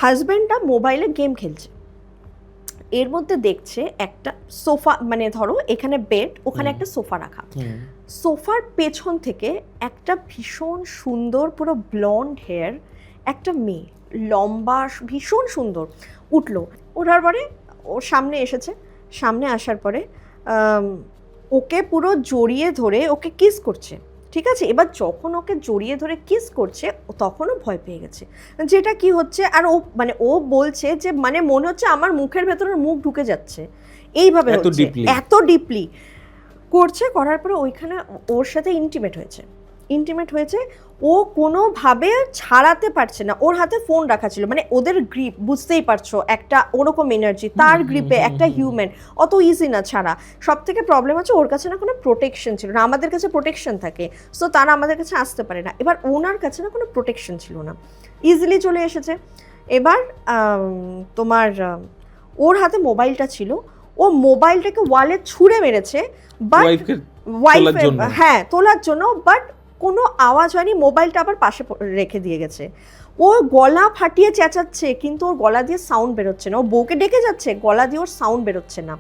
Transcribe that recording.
হাজব্যান্ডটা মোবাইলে গেম খেলছে, এর মধ্যে দেখছে একটা সোফা, মানে ধরো এখানে বেড, ওখানে একটা সোফা রাখা, সোফার পেছন থেকে একটা ভীষণ সুন্দর পুরো ব্লন্ড হেয়ার একটা মেয়ে, লম্বা ভীষণ সুন্দর, উঠলো। ওঠার পরে ওর সামনে এসেছে, সামনে আসার পরে ওকে পুরো জড়িয়ে ধরে ওকে কিস করছে, ঠিক আছে। এবার যখন ওকে জড়িয়ে ধরে কিস করছে তখনও ভয় পেয়ে গেছে, যেটা কি হচ্ছে। আর ও মানে ও বলছে যে মানে মনে হচ্ছে আমার মুখের ভেতরে মুখ ঢুকে যাচ্ছে, এইভাবে হচ্ছে, এত ডিপলি করছে। করার পরে ওইখানে ওর সাথে ইন্টিমেট হয়েছে, ও কোনোভাবে ছাড়াতে পারছে না। ওর হাতে ফোন রাখা ছিল, মানে ওদের গ্রিপ বুঝতেই পারছো, একটা ওরকম এনার্জি, তার গ্রিপে একটা হিউম্যান, অত ইজি না ছাড়া। সব থেকে প্রবলেম হচ্ছে ওর কাছে না কোনো প্রোটেকশন ছিল না, আমাদের কাছে প্রোটেকশন থাকে, সো তারা আমাদের কাছে আসতে পারে না। এবার ওনার কাছে না কোনো প্রোটেকশন ছিল না, ইজিলি চলে এসেছে। এবার তোমার ওর হাতে মোবাইলটা ছিল, ও মোবাইলটাকে ওয়ালে ছুঁড়ে মেরেছে, বাট হ্যাঁ তোলার জন্য, বাট কোনো আওয়াজ হয়নি, মোবাইলটা আবার পাশে রেখে দিয়ে গেছে। ও গলা ফাটিয়ে চেঁচাচ্ছে, কিন্তু ওর গলা দিয়ে সাউন্ড বেরোচ্ছে না, ও বউকে ডেকে যাচ্ছে, গলা দিয়ে ওর সাউন্ড বেরোচ্ছে না।